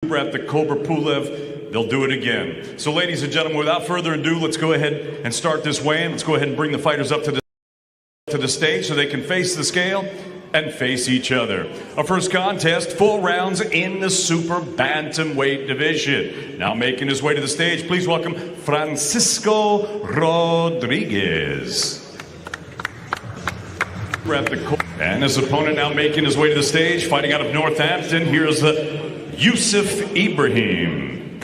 Kubrat, the Cobra Pulev, they'll do it again. So ladies and gentlemen, without further ado, let's go ahead and start this weigh-in. Let's go ahead and bring the fighters up to the stage so they can face the scale and face each other. Our first contest, 4 rounds in the super bantamweight division. Now making his way to the stage, please welcome Francisco Rodriguez. And his opponent now making his way to the stage, fighting out of Northampton, here's the Yusuf Ibrahim.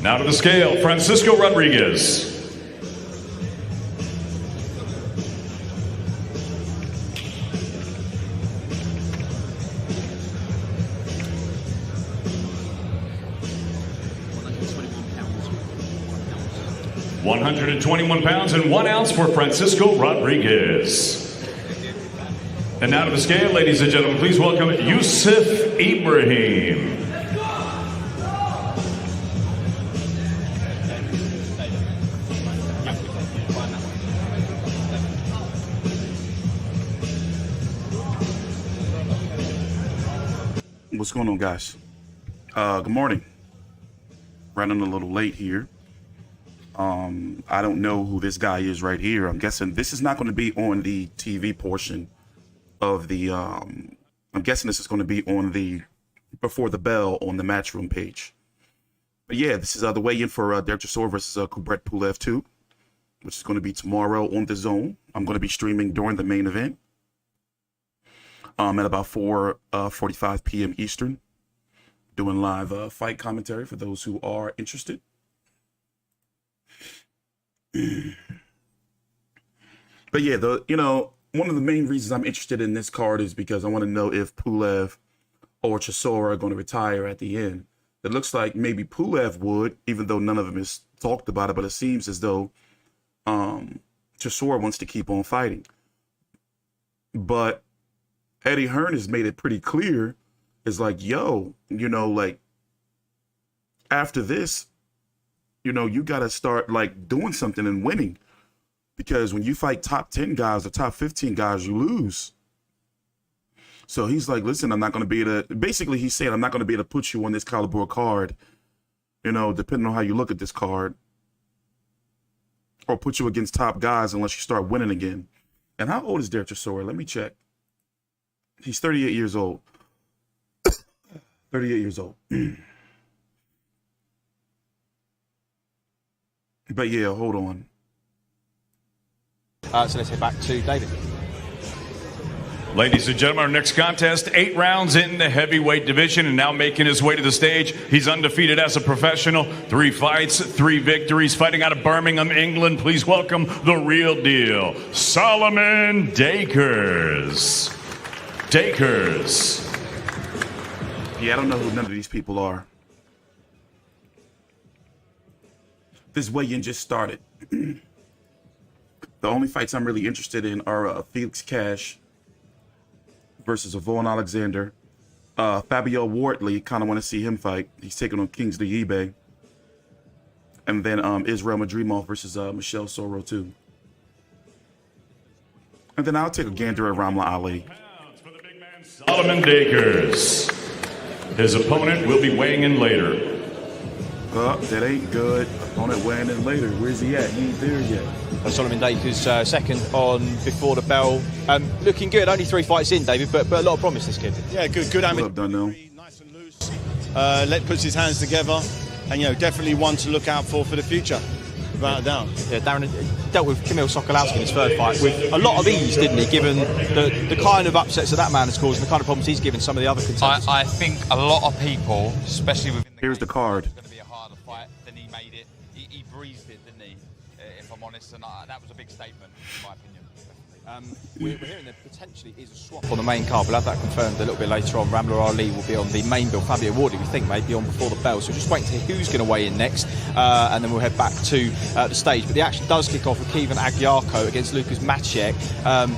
Now to the scale, Francisco Rodriguez. £121 and 1 ounce for Francisco Rodriguez. And now to the scale, ladies and gentlemen, please welcome Yusuf Ibrahim. What's going on, guys? Good morning. Running a little late here. I don't know who this guy is right here. I'm guessing this is not going to be on the TV portion of the, I'm guessing this is going to be on the, before the bell on the Matchroom page. But yeah, this is the weigh-in for Chisora versus Kubrat Pulev 2, which is going to be tomorrow on the DAZN. I'm going to be streaming during the main event at about 4:45 p.m. Eastern, doing live fight commentary for those who are interested. But yeah, one of the main reasons I'm interested in this card is because I want to know if Pulev or Chisora are going to retire at the end. It looks like maybe Pulev would, even though none of them has talked about it, but it seems as though Chisora wants to keep on fighting. But Eddie Hearn has made it pretty clear. It's like, yo, like after this, you got to start like doing something and winning, because when you fight top 10 guys or top 15 guys, you lose. So he's like, listen, I'm not going to be able to, basically he's saying, I'm not going to be able to put you on this caliber card, depending on how you look at this card, or put you against top guys unless you start winning again. And how old is Chisora? Let me check. He's 38 years old. 38 years old. But yeah, hold on. So let's head back to David. Ladies and gentlemen, our next contest, 8 rounds in the heavyweight division, and now making his way to the stage. He's undefeated as a professional, 3 fights, 3 victories, fighting out of Birmingham, England. Please welcome the real deal, Solomon Dakers. Yeah, I don't know who none of these people are. This weigh-in just started. The only fights I'm really interested in are Felix Cash versus Yvonne Alexander. Fabio Wardley, kind of want to see him fight. He's taking on Kingsley eBay. And then Israel Madrimov versus Michelle Soro too. And then I'll take a gander at Ramla Ali. Solomon Dakers. His opponent will be weighing in later. That ain't good. Opponent weighing in later. Where's he at? He ain't there yet. Solomon Dakers second on before the bell. Looking good. Only 3 fights in, David, but a lot of promise, this kid. Yeah, good. What up, Dunno? Nice and loose. Puts his hands together, and definitely one to look out for the future, without a doubt. Yeah, Darren dealt with Kamil Sokolowski in his third fight with a lot of ease, didn't he? Given the kind of upsets that man has caused and the kind of problems he's given some of the other contenders. I think a lot of people, especially within the Here's the card. It's going to be a harder fight than he made it. He breezed it, didn't he? If I'm honest, and that was a big statement, in my opinion. We're hearing there potentially is a swap on the main card. We'll have that confirmed a little bit later on. Ramla Ali will be on the main bill. Fabio Wardley, we think, may be on before the bell. So just waiting to hear who's going to weigh in next, and then we'll head back to the stage. But the action does kick off with Kevin Agyarko against Lucas Maciek.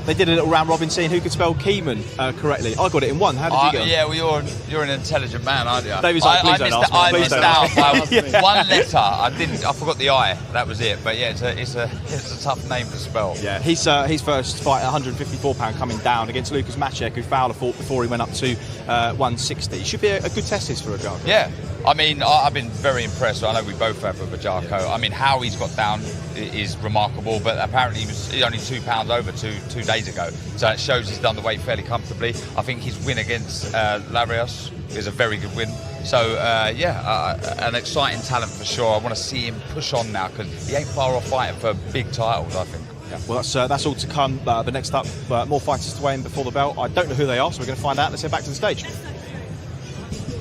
They did a little round robin seeing who could spell Kieman correctly. I got it in one. How did you get on? Yeah, well, you're an intelligent man, aren't you? David's like, please don't ask me. I Please missed don't out ask me. by one letter. I forgot the I. That was it. But yeah, it's a tough name to spell. Yeah, his first fight, 154 £, coming down against Lucas Maciek, who Fowler fought before he went up to 160. Should be a good test this for Agyarko. Yeah, I mean, I've been very impressed. I know we both have with Agyarko. I mean, how he's got down is remarkable, but apparently he was only £2 over two days ago. So it shows he's done the weight fairly comfortably. I think his win against Larios is a very good win. So, an exciting talent for sure. I want to see him push on now because he ain't far off fighting for big titles, I think. Yeah, well, that's all to come. But next up, more fighters to weigh in before the bell. I don't know who they are, so we're going to find out. Let's head back to the stage.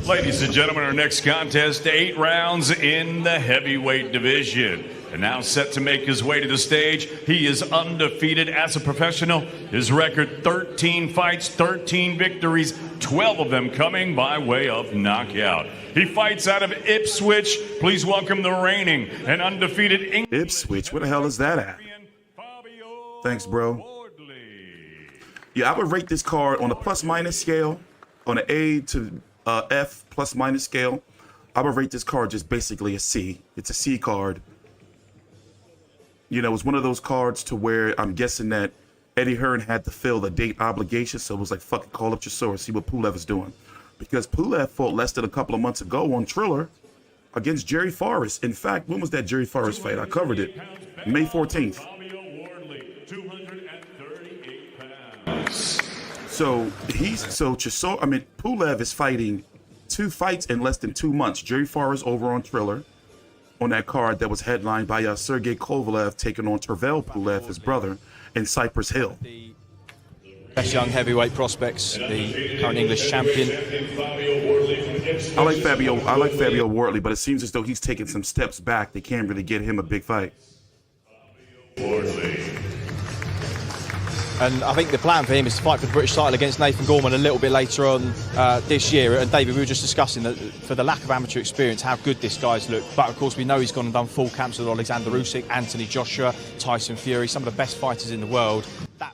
Ladies and gentlemen, our next contest, 8 rounds in the heavyweight division. And now set to make his way to the stage, he is undefeated as a professional. His record, 13 fights, 13 victories, 12 of them coming by way of knockout. He fights out of Ipswich. Please welcome the reigning and undefeated English. Ipswich, where the hell is that at? Thanks, bro. Yeah, I would rate this card on a plus-minus scale, on an A to F plus-minus scale. I would rate this card just basically a C. It's a C card. You know, it's one of those cards to where I'm guessing that Eddie Hearn had to fill the date obligation, so it was like, fucking call up Chisora, see what Pulev is doing. Because Pulev fought less than a couple of months ago on Triller against Jerry Forrest. In fact, when was that Jerry Forrest fight? I covered it. May 14th. So Pulev is fighting 2 fights in less than 2 months. Jerry Forrest over on Triller on that card that was headlined by Sergey Kovalev taking on Tervel Pulev, his brother, in Cypress Hill. The best young heavyweight prospects, the current English champion. I like Fabio Wardley, but it seems as though he's taking some steps back. They can't really get him a big fight. And I think the plan for him is to fight for the British title against Nathan Gorman a little bit later on this year. And David, we were just discussing that for the lack of amateur experience, how good this guy's looked. But of course, we know he's gone and done full camps with Alexander Usyk, Anthony Joshua, Tyson Fury, some of the best fighters in the world.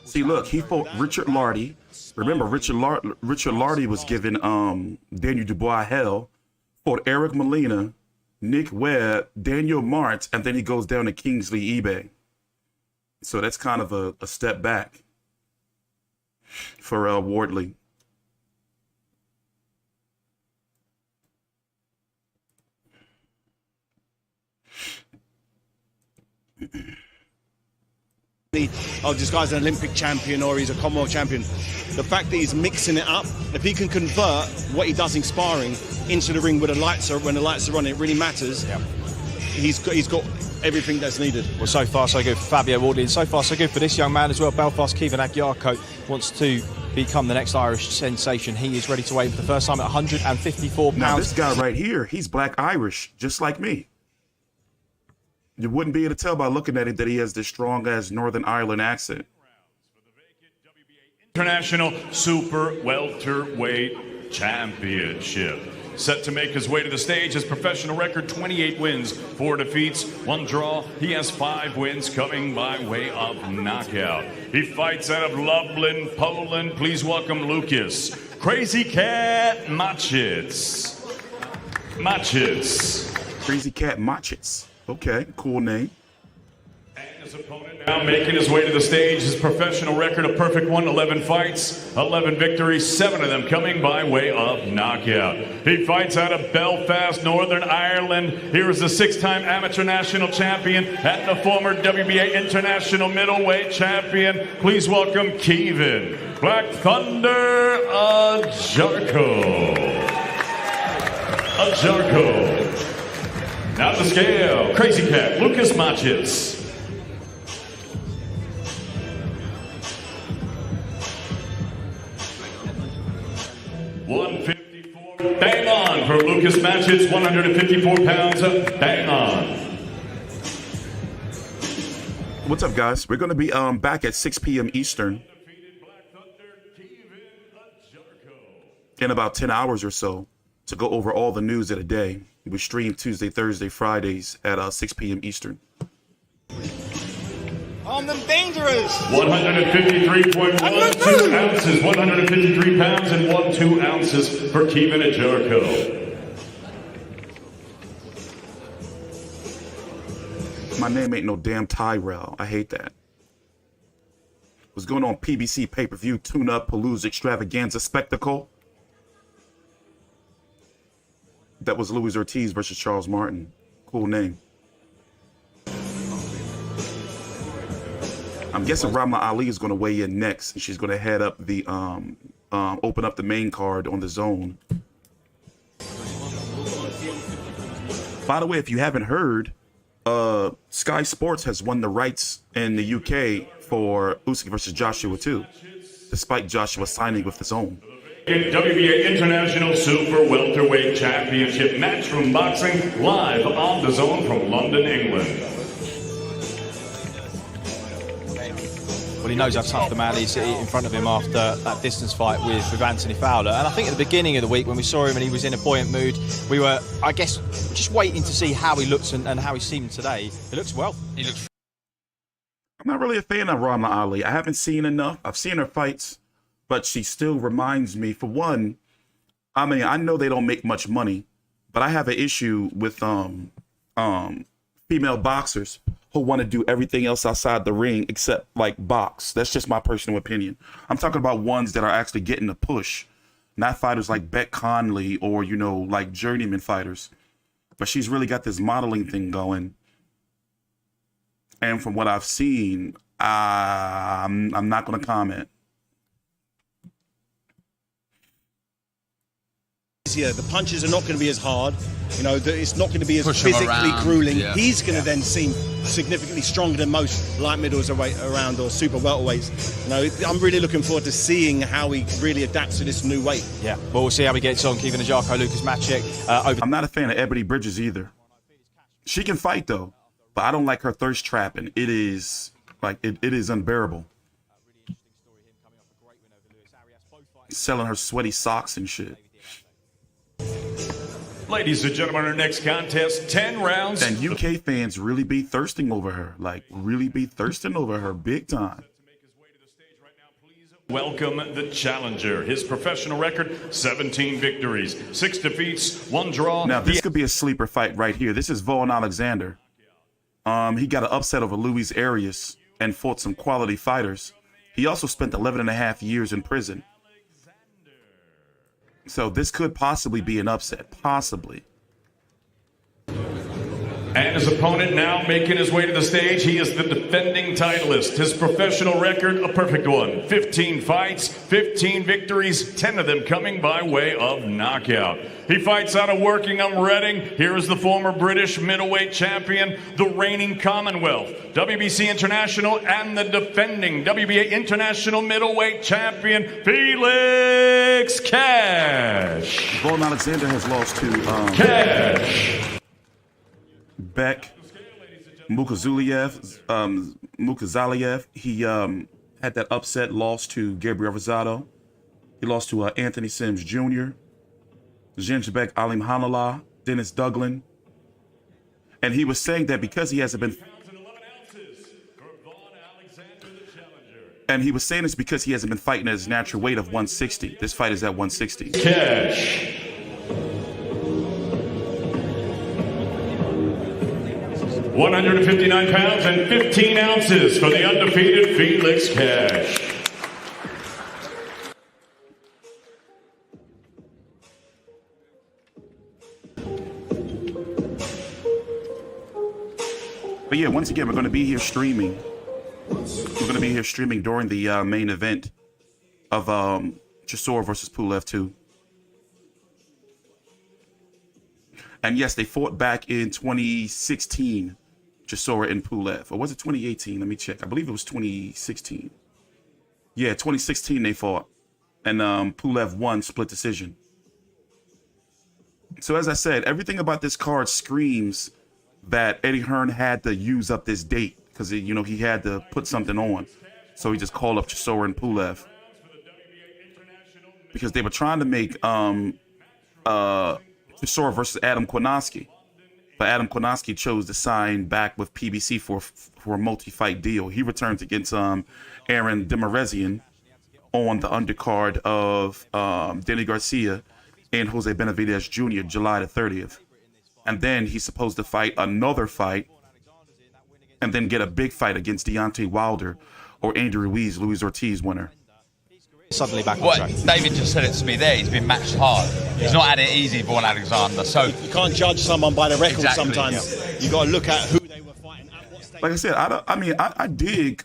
See, look, he fought Richard Lardy. Remember, Richard Lardy was giving Daniel Dubois hell. Fought Eric Molina, Nick Webb, Daniel Martz, and then he goes down to Kingsley eBay. So that's kind of a step back for Wardley. This guy's an Olympic champion or he's a Commonwealth champion. The fact that he's mixing it up, if he can convert what he does in sparring into the ring when the lights are on, it really matters. Yeah. He's got everything that's needed. Well, so far so good for Fabio Wardley, and so far so good for this young man as well. Belfast Kevin Agyarko wants to become the next Irish sensation. He is ready to weigh for the first time at 154 pounds. Now this guy right here, he's black Irish, just like me. You wouldn't be able to tell by looking at him that he has this strong ass Northern Ireland accent. International Super Welterweight Championship. Set to make his way to the stage, his professional record, 28 wins, 4 defeats, 1 draw. He has 5 wins coming by way of knockout. He fights out of Lublin, Poland. Please welcome Lucas Crazy Cat Machitz. Crazy Cat Machitz. Okay, cool name. And his opponent now making his way to the stage, his professional record, a perfect 1, 11 fights, 11 victories, 7 of them coming by way of knockout. He fights out of Belfast, Northern Ireland. Here is the 6-time amateur national champion and the former WBA international middleweight champion. Please welcome Kevin Black Thunder Agyarko. Now the scale, Crazy Cat, Lucas Machitz. $154, bang on for Lucas Machitz, 154 pounds, bang on. What's up, guys? We're going to be back at 6 p.m. Eastern in about 10 hours or so to go over all the news of the day. We stream Tuesday, Thursday, Fridays at 6 p.m. Eastern. On them dangerous. 153.12 ounces, 153 pounds and 1 ounces for Kevin and Jericho. My name ain't no damn Tyrell. I hate that. What's going on? PBC pay-per-view tune-up Palooza extravaganza spectacle. That was Luis Ortiz versus Charles Martin. Cool name. I'm guessing Ramla Ali is going to weigh in next, and she's going to head up the open up the main card on the zone. By the way, if you haven't heard, Sky Sports has won the rights in the UK for Usyk versus Joshua too, despite Joshua signing with the zone. WBA International Super Welterweight Championship match from boxing live on the zone from London, England. Well, he knows how tough the man is in front of him after that distance fight with Anthony Fowler. And I think at the beginning of the week when we saw him and he was in a buoyant mood, we were, I guess, just waiting to see how he looks and how he seemed today. He looks well. He looks. I'm not really a fan of Ramla Ali. I haven't seen enough. I've seen her fights, but she still reminds me, for one, I mean, I know they don't make much money, but I have an issue with female boxers who want to do everything else outside the ring except like box. That's just my personal opinion. I'm talking about ones that are actually getting a push, not fighters like Beck Conley or, you know, like journeyman fighters. But she's really got this modeling thing going. And from what I've seen, I'm not going to comment. Yeah, the punches are not going to be as hard. You know, it's not going to be as Push him physically around, grueling. yeah. He's going to then seem significantly stronger than most light middles around or super welterweights. You know, I'm really looking forward to seeing how he really adapts to this new weight. Yeah, well, we'll see how he gets on. Kevin Ajako, Lucas Maciek. I'm not a fan of Ebony Bridges either. She can fight though, but I don't like her thirst trapping. It is like it is unbearable. Selling her sweaty socks and shit. Ladies and gentlemen, our next contest, 10 rounds. And UK fans really be thirsting over her. Like, really be thirsting over her big time. Welcome the challenger. His professional record, 17 victories, 6 defeats, 1 draw. Now, this could be a sleeper fight right here. This is Vaughn Alexander. He got an upset over Luis Arias and fought some quality fighters. He also spent 11 and a half years in prison. So this could possibly be an upset. Possibly. And his opponent now making his way to the stage. He is the defending titleist. His professional record, a perfect one. 15 fights, 15 victories, 10 of them coming by way of knockout. He fights out of Workingham, Reading. Here is the former British middleweight champion, the reigning Commonwealth, WBC International, and the defending WBA International middleweight champion, Felix Cash. Vaughn Alexander has lost to Cash. Beck Mukazaliev. He had that upset loss to Gabriel Rosado. He lost to Anthony Sims Jr., Zinjbek Alim Hanallah, Dennis Douglin. And he was saying that because he hasn't been... And he was saying it's because he hasn't been fighting at his natural weight of 160. This fight is at 160. Cash. 159 pounds and 15 ounces for the undefeated Felix Cash. But yeah, once again, we're going to be here streaming. We're going to be here streaming during the main event of Chisora versus Pulev 2. And yes, they fought back in 2016, Chisora and Pulev. Or was it 2018? Let me check. I believe it was 2016. Yeah, 2016 they fought. And Pulev won split decision. So as I said, everything about this card screams that Eddie Hearn had to use up this date because he had to put something on. So he just called up Chisora and Pulev because they were trying to make Chisora versus Adam Kownacki, but Adam Kownacki chose to sign back with PBC for a multi-fight deal. He returns against Eren Demirezen on the undercard of Danny Garcia and Jose Benavidez Jr. July the 30th. And then he's supposed to fight another fight and then get a big fight against Deontay Wilder or Andy Ruiz, Luis Ortiz winner. Suddenly back on track. David just said it to me there. He's been matched hard. He's not had it easy, Vaughan Alexander. So you can't judge someone by the record. Exactly, sometimes you got to look at who they were fighting at what stage. Like I said, I dig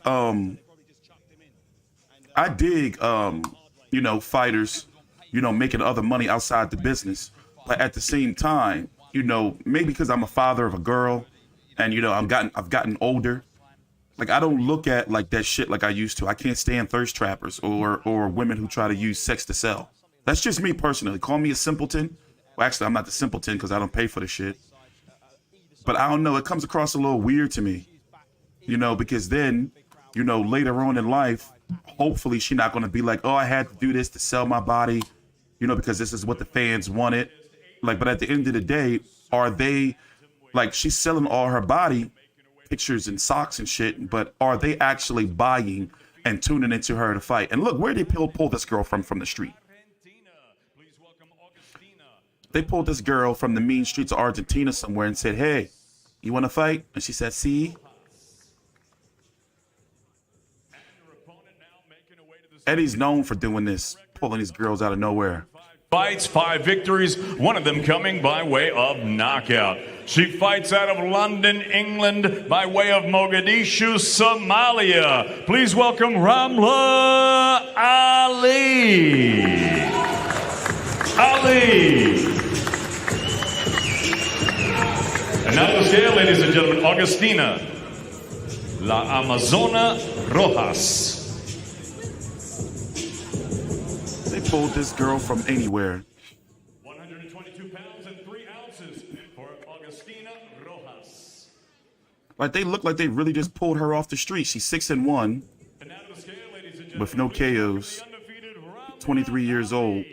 fighters, making other money outside the business. But at the same time, maybe because I'm a father of a girl and I've gotten older. Like, I don't look at like that shit like I used to. I can't stand thirst trappers or women who try to use sex to sell. That's just me personally. Call me a simpleton. Well, actually, I'm not the simpleton because I don't pay for the shit. But I don't know. It comes across a little weird to me, because then, later on in life, hopefully she's not going to be like, oh, I had to do this to sell my body, because this is what the fans wanted. Like, but at the end of the day, are they, like, she's selling all her body, pictures and socks and shit, but are they actually buying and tuning into her to fight? And look, where did they pull this girl from the street? They pulled this girl from the mean streets of Argentina somewhere and said, hey, you want to fight? And she said, see? Eddie's known for doing this, pulling these girls out of nowhere. Fights, 5 victories, one of them coming by way of knockout. She fights out of London, England, by way of Mogadishu, Somalia. Please welcome Ramla Ali. And now the scale, ladies and gentlemen, Augustina La Amazona Rojas. They pulled this girl from anywhere. 122 pounds and 3 ounces for Augustina Rojas. Like, they look like they really just pulled her off the street. She's 6-1 with no KOs. 23 years old.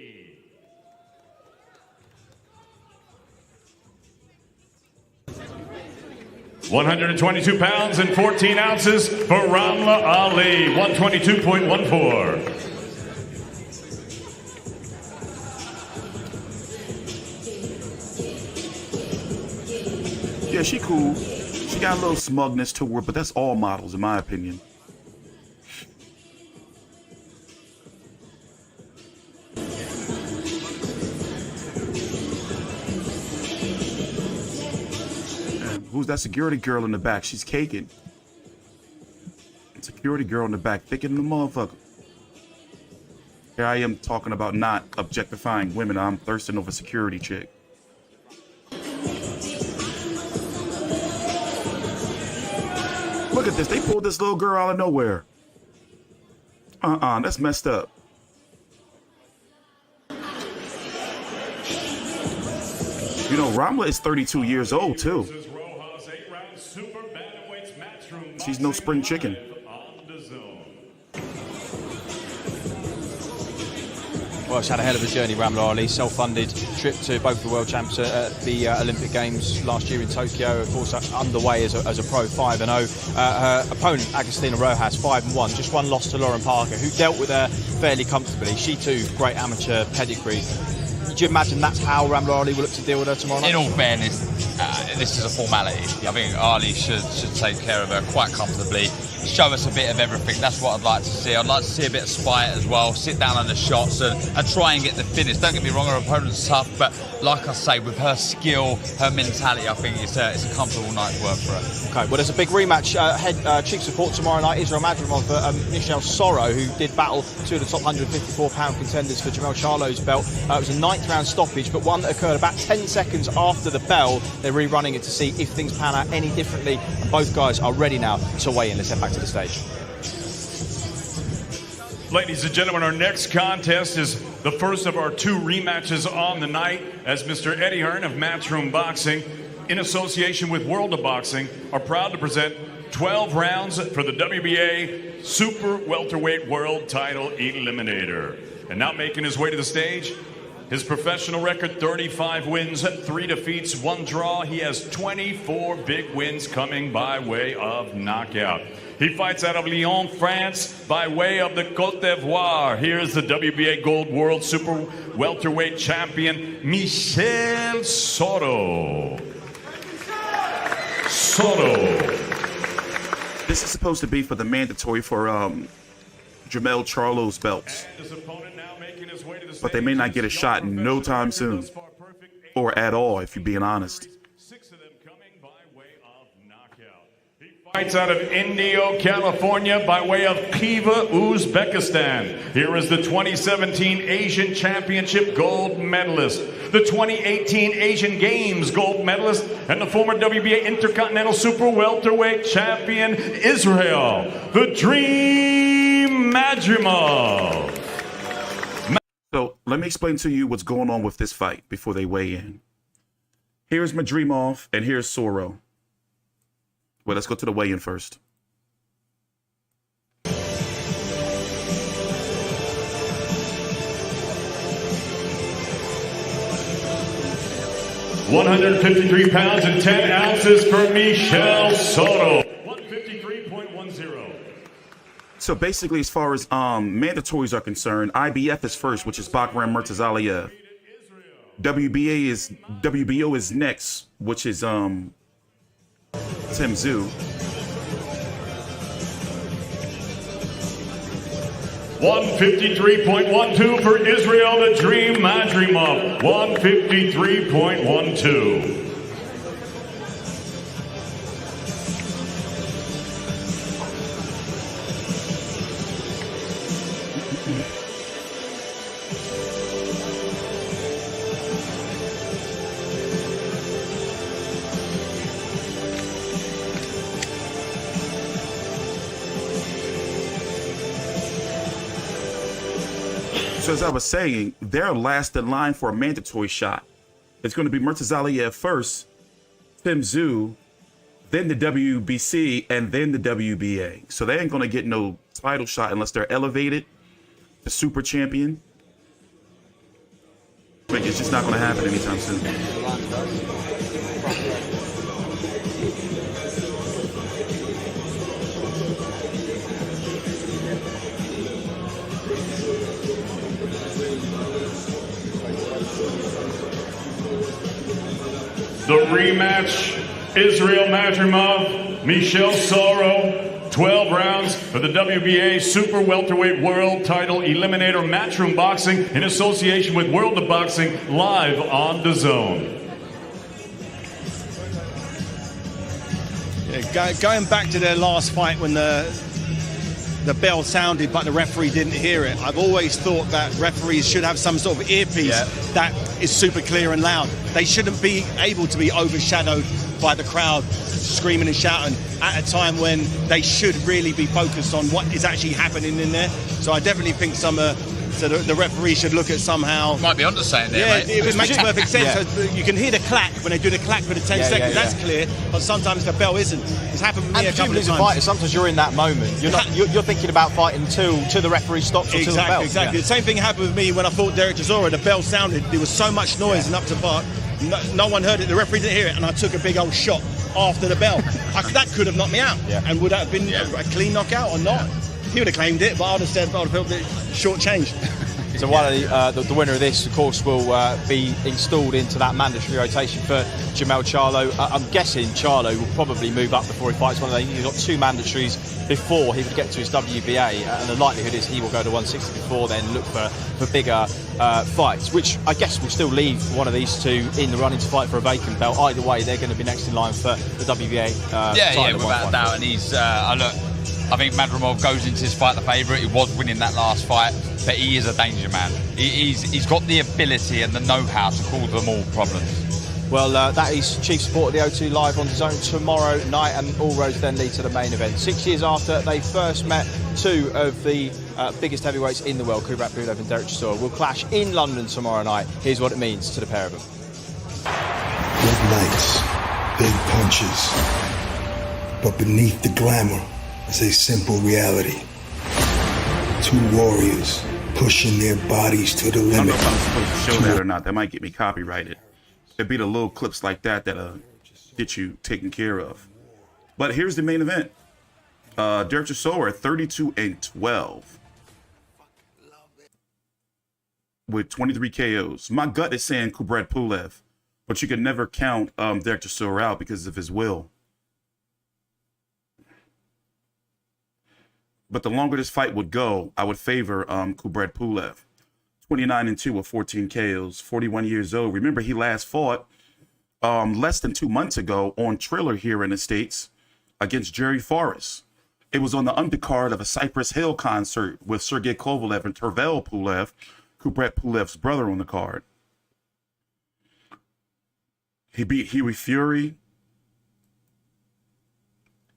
£122 and 14 ounces for Ramla Ali. 122.14. Yeah, she cool. She got a little smugness to her, but that's all models, in my opinion. And who's that security girl in the back? She's caking. Security girl in the back, thicker than the motherfucker. Here I am talking about not objectifying women. I'm thirsting over security chick. Look at this. They pulled this little girl out of nowhere. That's messed up. Ramla is 32 years old, too. She's no spring chicken. Well, she's had a hell of a journey, Ramla Ali. Self-funded trip to both the World Champs at the Olympic Games last year in Tokyo. Of course, underway as a pro, 5-0. Her opponent, Agustina Rojas, 5-1. Just one loss to Lauren Parker, who dealt with her fairly comfortably. She too, great amateur pedigree. Do you imagine that's how Ramla Ali will look to deal with her tomorrow night? In all fairness, this is a formality. I think Ali should take care of her quite comfortably. Show us a bit of everything. That's what I'd like to see. I'd like to see a bit of spite as well. Sit down on the shots and try and get the finish. Don't get me wrong, her opponent's tough, but like I say, with her skill, her mentality, I think it's a comfortable night's work for her. Okay, well, there's a big rematch. Cheek support tomorrow night. Israel Madrimov for Michelle Soro, who did battle two of the top 154-pound contenders for Jamel Charlo's belt. It was a 9th round stoppage, but one that occurred about 10 seconds after the bell. They're rerunning it to see if things pan out any differently, and both guys are ready now to weigh in. Let's head back to the stage. Ladies and gentlemen, our next contest is the first of our 2 rematches on the night, as Mr. Eddie Hearn of Matchroom Boxing, in association with World of Boxing, are proud to present 12 rounds for the WBA Super Welterweight World Title Eliminator. And now making his way to the stage, his professional record, 35 wins, 3 defeats, 1 draw. He has 24 big wins coming by way of knockout. He fights out of Lyon, France, by way of the Côte d'Ivoire. Here's the WBA Gold World Super Welterweight Champion, Michel Soto. This is supposed to be for the mandatory for Jermell Charlo's belts. But they may not get a shot no time soon. Or at all, if you're being honest. 6 of them coming by way of knockout. He fights out of Indio, California, by way of Khiva, Uzbekistan. Here is the 2017 Asian Championship gold medalist, the 2018 Asian Games gold medalist, and the former WBA Intercontinental Super Welterweight Champion, Israel, the Dream Madrimov. So let me explain to you what's going on with this fight before they weigh in. Here's Madrimov and here's Soro. Well, let's go to the weigh-in first. £153 and 10 ounces for Michel Soto. 153.10. So basically, as far as mandatories are concerned, IBF is first, which is Bakhram Murtazaliyev. WBO is next, which is Tim Tszyu. 153.12 for Israel, the Dream Madrimov. 153.12. So as I was saying, they're last in line for a mandatory shot. It's going to be Murtazaliyev first, Tim Tszyu, then the WBC, and then the WBA. So they ain't going to get no title shot unless they're elevated to super champion. Like, it's just not going to happen anytime soon. The rematch, Israel Madrimov, Michel Soto, 12 rounds for the WBA Super Welterweight World Title Eliminator Matchroom Boxing in association with World of Boxing, live on DAZN. Yeah, going back to their last fight when the bell sounded but the referee didn't hear it. I've always thought that referees should have some sort of earpiece that is super clear and loud. They shouldn't be able to be overshadowed by the crowd screaming and shouting at a time when they should really be focused on what is actually happening in there. So I definitely think so the referee should look at somehow. Might be onto something there, yeah, mate. it makes perfect sense. So you can hear the clack when they do the clack for the 10 seconds. That's clear, but sometimes the bell isn't. It's happened with me a couple of times. Fighter, sometimes you're in that moment. You're thinking about fighting till the referee stops or till the bell. Exactly. The same thing happened with me when I fought Derek Chisora. The bell sounded. There was so much noise and up to park. No one heard it. The referee didn't hear it, and I took a big old shot after the bell. That could have knocked me out. And would that have been a clean knockout or not? He would have claimed it, but I would have said I would have felt short-changed. So one of the winner of this, of course, will be installed into that mandatory rotation for Jermell Charlo. I'm guessing Charlo will probably move up before he fights one of those. He's got 2 mandatories before he would get to his WBA, and the likelihood is he will go to 160 before then look for bigger fights, which I guess will still leave one of these two in the running to fight for a vacant belt. Either way, they're going to be next in line for the WBA title. Without a doubt. And he's I think Madrimov goes into this fight the favourite. He was winning that last fight, but he is a danger man. He's got the ability and the know-how to cause them all problems. Well, that is chief support of the O2 live on DAZN tomorrow night, and all roads then lead to the main event. 6 years after they first met, 2 of the biggest heavyweights in the world, Kubrat, Pulev and Derek Chisora, will clash in London tomorrow night. Here's what it means to the pair of them. Big lights, big punches. But beneath the glamour is a simple reality. Two warriors pushing their bodies to the I don't know limit. if I'm supposed to show that or not. That might get me copyrighted. It'd be the little clips like that that get you taken care of. But here's the main event. Derek Chisora 32-12 with 23 KOs. My gut is saying Kubrat Pulev, but you can never count Derek Chisora out because of his will. But the longer this fight would go, I would favor Kubrat Pulev. 29-2 with 14 KOs, 41 years old. Remember, he last fought less than 2 months ago on Triller here in the States against Jerry Forrest. It was on the undercard of a Cypress Hill concert with Sergey Kovalev and Tervel Pulev, Kubrat Pulev's brother, on the card. He beat Huey Fury.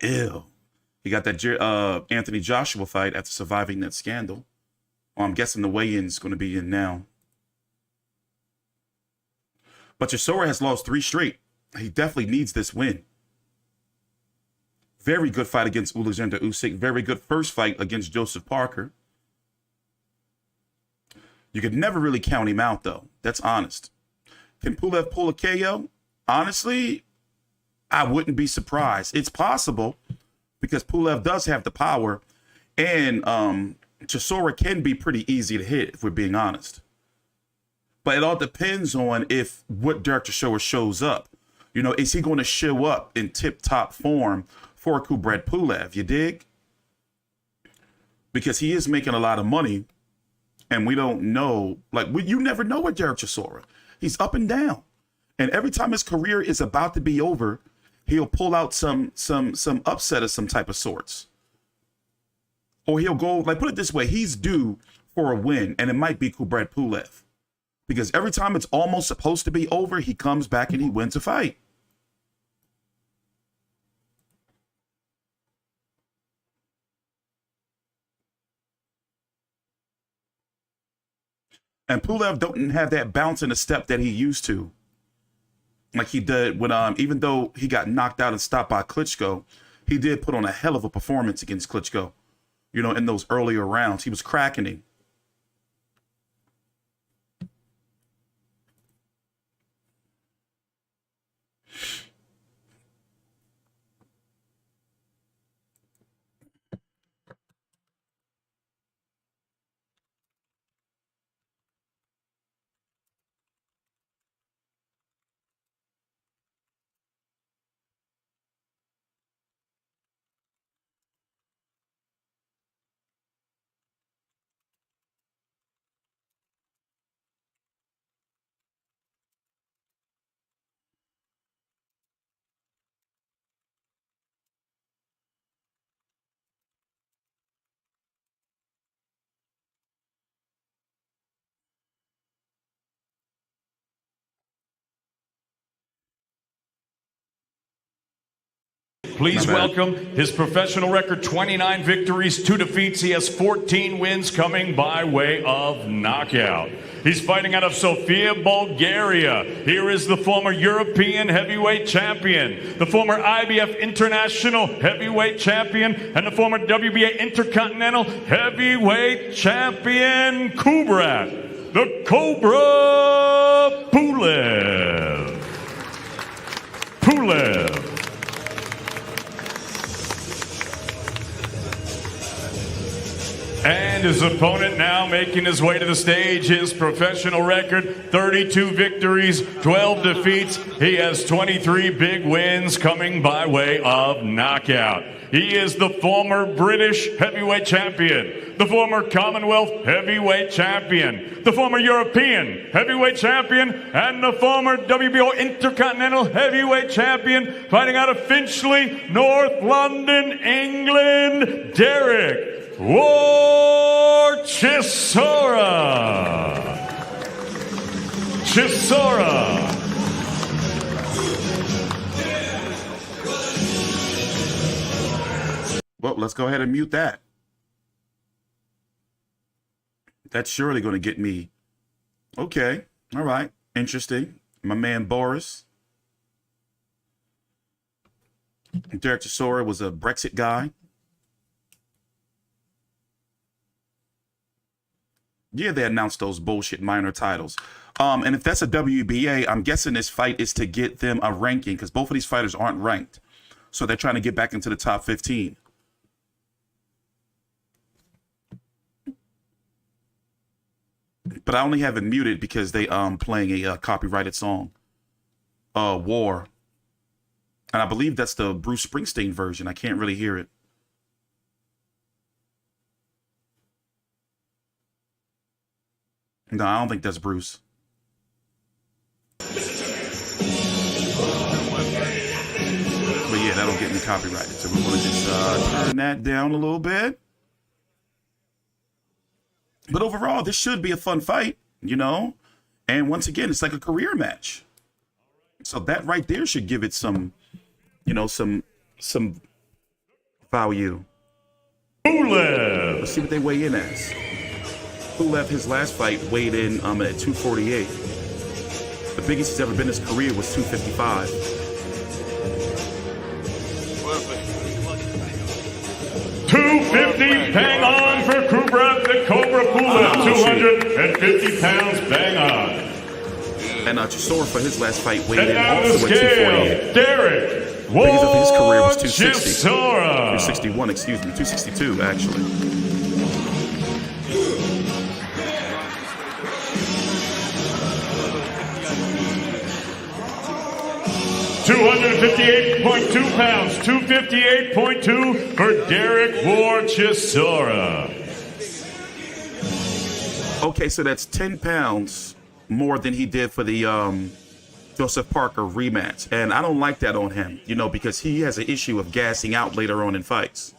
Ew. He got that Anthony Joshua fight after surviving that scandal. Well, I'm guessing the weigh-in's going to be in now. But Chisora has lost 3 straight. He definitely needs this win. Very good fight against Alexander Usyk. Very good first fight against Joseph Parker. You could never really count him out, though. That's honest. Can Pulev pull a KO? Honestly, I wouldn't be surprised. It's possible because Pulev does have the power, and Chisora can be pretty easy to hit, if we're being honest. But it all depends on what Derek Chisora shows up. You know, is he going to show up in tip-top form for Kubrat Pulev? You dig? Because he is making a lot of money, and we don't know. You never know with Derek Chisora. He's up and down, and every time his career is about to be over, he'll pull out some upset of some type of sorts. Or he'll go, put it this way, he's due for a win, and it might be Kubrat Pulev. Because every time it's almost supposed to be over, he comes back and he wins a fight. And Pulev don't have that bounce in the step that he used to. Like he did when, even though he got knocked out and stopped by Klitschko, he did put on a hell of a performance against Klitschko. You know, in those earlier rounds, he was cracking him. Please welcome his professional record, 29 victories, 2 defeats. He has 14 wins coming by way of knockout. He's fighting out of Sofia, Bulgaria. Here is the former European heavyweight champion, the former IBF International heavyweight champion, and the former WBA Intercontinental heavyweight champion, Kubrat, the Cobra Pulev. Pulev. And his opponent now making his way to the stage. His professional record, 32 victories, 12 defeats. He has 23 big wins coming by way of knockout. He is the former British heavyweight champion, the former Commonwealth heavyweight champion, the former European heavyweight champion, and the former WBO Intercontinental heavyweight champion, fighting out of Finchley, North London, England, Derek War Chisora. Chisora. Well, let's go ahead and mute that. That's surely going to get me. Okay. All right. Interesting. My man Boris. Derek Chisora was a Brexit guy. Yeah, they announced those bullshit minor titles. And if that's a WBA, I'm guessing this fight is to get them a ranking because both of these fighters aren't ranked. So they're trying to get back into the top 15. But I only have it muted because they playing a copyrighted song. War. And I believe that's the Bruce Springsteen version. I can't really hear it. No, I don't think that's Bruce. But yeah, that'll get me copyrighted. So we're going to just turn that down a little bit. But overall, this should be a fun fight, you know? And once again, it's like a career match. So that right there should give it some, you know, some value. Pulev. Let's see what they weigh in as. Pulev, his last fight, weighed in at 248. The biggest he's ever been in his career was 255. 250, bang on for Kubrat the Cobra Pulev. 250 pounds, bang on. And Chisora for his last fight weighed And in now also the at scale, 248. Derek Biggest of his career was 260. Chisora. 261, excuse me, 262 actually. £258.2 pounds, 258.2 for Derek War Chisora. Okay, so that's 10 pounds more than he did for the Joseph Parker rematch. And I don't like that on him, you know, because he has an issue of gassing out later on in fights.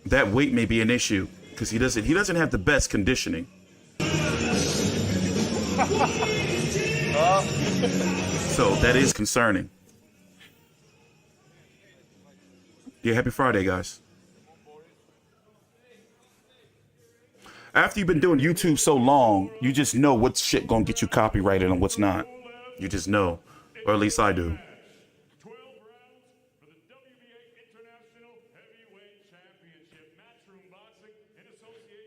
That weight may be an issue because he doesn't have the best conditioning. So that is concerning. Yeah, happy Friday, guys. After you've been doing YouTube so long, you just know what shit gonna get you copyrighted and what's not. You just know, or at least I do.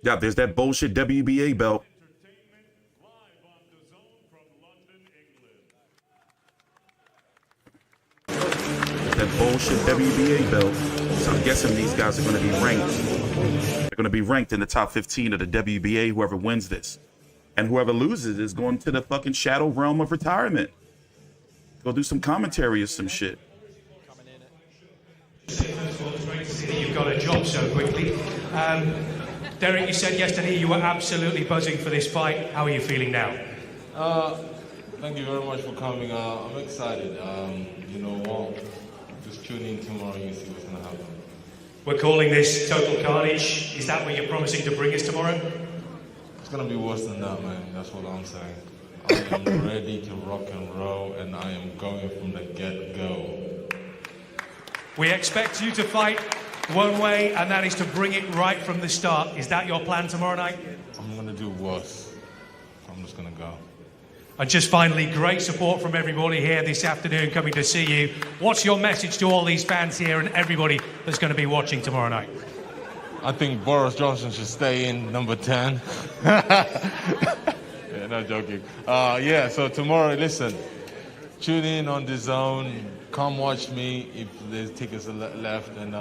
Yeah, there's that bullshit WBA belt. That bullshit WBA belt. So I'm guessing these guys are going to be ranked. They're going to be ranked in the top 15 of the WBA, whoever wins this. And whoever loses is going to the fucking shadow realm of retirement. Go do some commentary or some shit. You've got a job so quickly. Derek, you said yesterday you were absolutely buzzing for this fight. How are you feeling now? Thank you very much for coming. I'm excited. You know what? Just tune in tomorrow and you see what's going to happen. We're calling this total carnage. Is that what you're promising to bring us tomorrow? It's going to be worse than that, man. That's what I'm saying. I am ready to rock and roll, and I am going from the get-go. We expect you to fight one way, and that is to bring it right from the start. Is that your plan tomorrow night? I'm going to do worse. I'm just going to go. And just finally, great support from everybody here this afternoon coming to see you. What's your message to all these fans here and everybody that's going to be watching tomorrow night? I think Boris Johnson should stay in number 10. Yeah, no joking. Yeah, so tomorrow, listen, tune in on DAZN. Come watch me if there's tickets left, and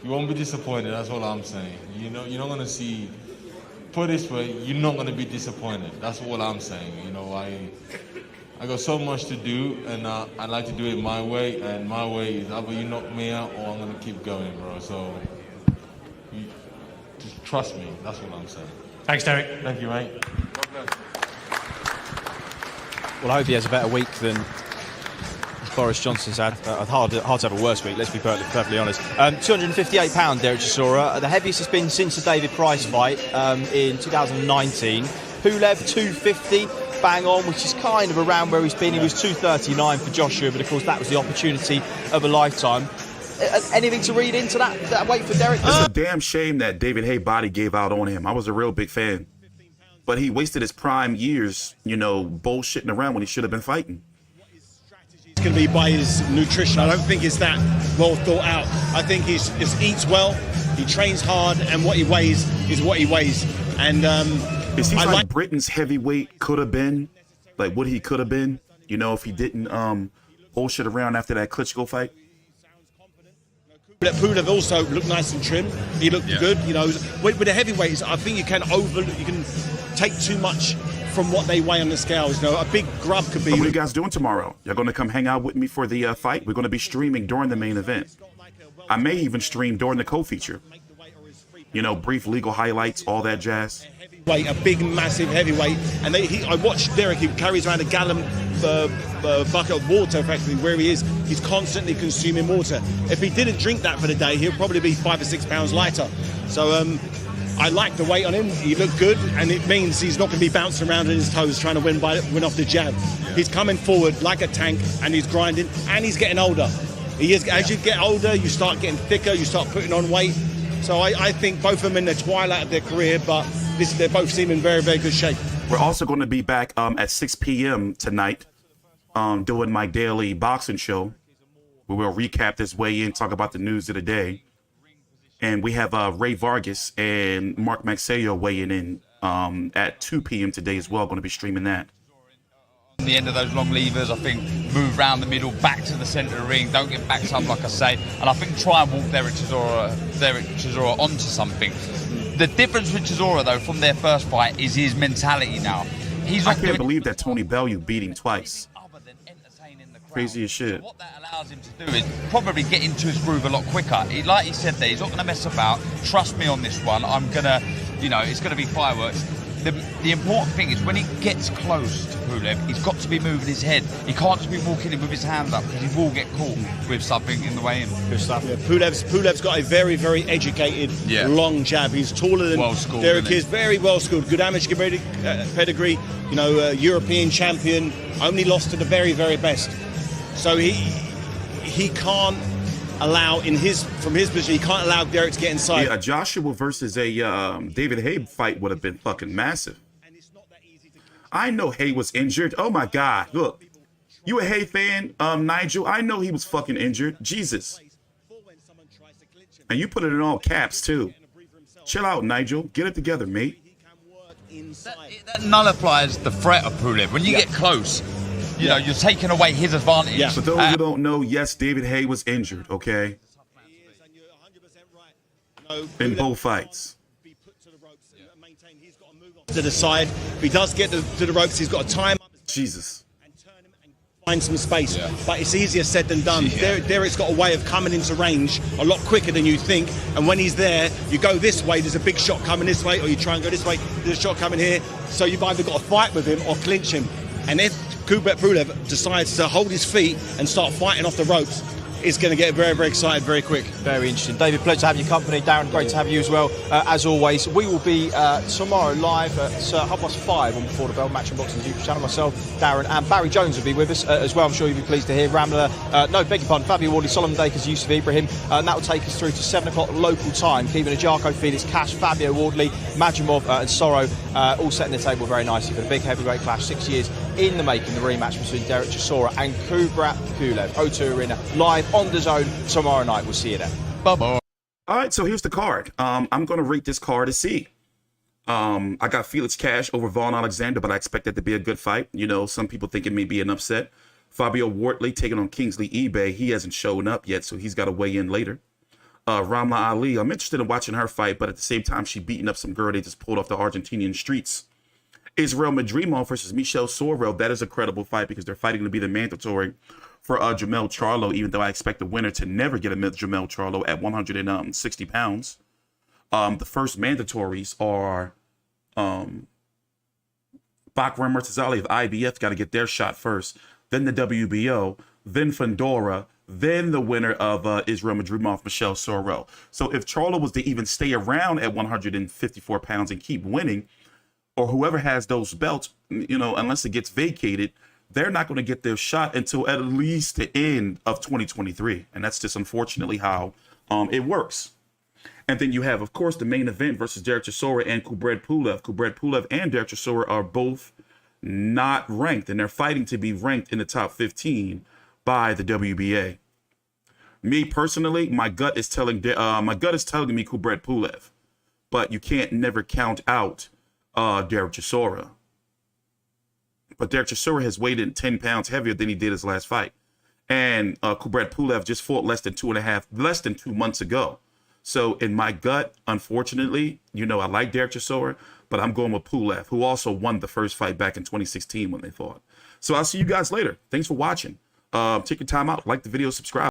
you won't be disappointed. That's all I'm saying. You know, you're not going to see... Put it this way, you're not going to be disappointed. That's what I'm saying. You know, I got so much to do, and I like to do it my way, and my way is either you knock me out or I'm going to keep going, bro. So, just trust me. That's what I'm saying. Thanks, Derek. Thank you, mate. Well, I hope he has a better week than Boris Johnson's had. Hard to have a worse week, let's be perfectly honest. £258, Derek Chisora. The heaviest it's been since the David Price fight in 2019. Pulev, 250, bang on, which is kind of around where he's been. He was 239 for Joshua, but of course that was the opportunity of a lifetime. Anything to read into that weight for Derek? It's a damn shame that David Haye body gave out on him. I was a real big fan. But he wasted his prime years, you know, bullshitting around when he should have been fighting. going to be by his nutrition. I don't think it's that well thought out. I think he just eats well, he trains hard, and what he weighs is what he weighs. And it seems like Britain's heavyweight could have been, like what he could have been, you know, if he didn't bullshit around after that Klitschko fight. Pulev also looked nice and trim. He looked good, you know. With the heavyweights, I think you can take too much from what they weigh on the scales. You know, a big grub could be. What are you guys doing tomorrow? You're going to come hang out with me for the fight? We're going to be streaming during the main event. I may even stream during the co-feature. You know, brief legal highlights, all that jazz. A big, massive heavyweight, and I watched Derek. He carries around a gallon bucket of water, effectively, where he is. He's constantly consuming water. If he didn't drink that for the day, he'll probably be 5 or 6 pounds lighter. So I like the weight on him. He looked good, and it means he's not going to be bouncing around on his toes trying to win off the jab. Yeah. He's coming forward like a tank, and he's grinding, and he's getting older. He is. As you get older, you start getting thicker. You start putting on weight. So I think both of them in the twilight of their career, but they're both seem in very, very good shape. We're also going to be back at 6 p.m. tonight doing my daily boxing show, where we'll recap this weigh-in, talk about the news of the day. And we have Ray Vargas and Mark Magsayo weighing in at 2 p.m. today as well. Going to be streaming that. The end of those long levers, I think, move round the middle, back to the centre of the ring, don't get backed up, like I say, and I think try and walk Derek Chisora onto something. The difference with Chisora, though, from their first fight is his mentality now. I can't believe that Tony Bellew beat him twice. Crazy as shit. So what that allows him to do is probably get into his groove a lot quicker. Like he said there, he's not going to mess about. Trust me on this one. I'm going to, you know, it's going to be fireworks. The important thing is when he gets close to Pulev, he's got to be moving his head. He can't just be walking in with his hands up because he will get caught with something in the way in. Good stuff. Yeah, Pulev's got a very, very educated, long jab. He's taller than Derek is. Very well schooled. Good amateur pedigree. You know, European champion. Only lost to the very, very best. So he can't allow from his position, he can't allow Derek to get inside. Yeah, Joshua versus a David Haye fight would have been fucking massive. I know Haye was injured. Oh my God, look, you a Haye fan, Nigel? I know he was fucking injured. Jesus. And you put it in all caps too. Chill out, Nigel. Get it together, mate. That nullifies the threat of Pulev. When you get close, you know, you're taking away his advantage. Yeah. For those who don't know, yes, David Haye was injured, okay? In both fights. To the side. If he does get to the ropes, he's got to time up. Jesus. And turn him and find some space. Yeah. But it's easier said than done. Yeah. Derek's got a way of coming into range a lot quicker than you think. And when he's there, you go this way, there's a big shot coming this way, or you try and go this way, there's a shot coming here. So you've either got to fight with him or clinch him. And if Kubrat Pulev decides to hold his feet and start fighting off the ropes, it's going to get very, very excited very quick. Very interesting. David, pleasure to have your company. Darren, great to have you as well. As always, we will be tomorrow live at 5:30 on Before the Bell, Match and Boxing's YouTube channel. Myself, Darren, and Barry Jones will be with us as well. I'm sure you'll be pleased to hear. Rambler, Fabio Wardley, Solomon Dakers, Yusuf Ibrahim. And that will take us through to 7 o'clock local time. Keeping Jarko, Felix, Cash, Fabio Wardley, Majimov and Sorrow all setting the table very nicely for the big heavyweight clash. 6 years in the making, the rematch between Derek Chisora and Kubrat Pulev. O2 Arena, live on DAZN tomorrow night. We'll see you there. Bye-bye. All right, so here's the card. I'm going to rate this card a C. I got Felix Cash over Vaughn Alexander, but I expect that to be a good fight. You know, some people think it may be an upset. Fabio Wardley taking on Kingsley eBay. He hasn't shown up yet, so he's got to weigh in later. Ramla Ali, I'm interested in watching her fight, but at the same time, she beating up some girl they just pulled off the Argentinian streets. Israel Madrimov versus Michelle Sorrell. That is a credible fight because they're fighting to be the mandatory for Jamel Charlo, even though I expect the winner to never get a Jamel Charlo at 160 pounds. The first mandatories are Bakram Murtazali of IBF got to get their shot first, then the WBO, then Fundora, then the winner of Israel Madrimov, Michelle Sorrell. So if Charlo was to even stay around at 154 pounds and keep winning, or whoever has those belts, you know, unless it gets vacated, they're not going to get their shot until at least the end of 2023. And that's just unfortunately how it works. And then you have, of course, the main event versus Derek Chisora and Kubrat Pulev. Kubrat Pulev and Derek Chisora are both not ranked, and they're fighting to be ranked in the top 15. by the WBA. Me personally, my gut is telling me Kubrat Pulev, but you can't never count out Derek Chisora. But Derek Chisora has weighed in 10 pounds heavier than he did his last fight. And Kubrat Pulev just fought less than 2 months ago. So in my gut, unfortunately, I like Derek Chisora, but I'm going with Pulev, who also won the first fight back in 2016 when they fought. So I'll see you guys later. Thanks for watching. Take your time out, like the video, subscribe.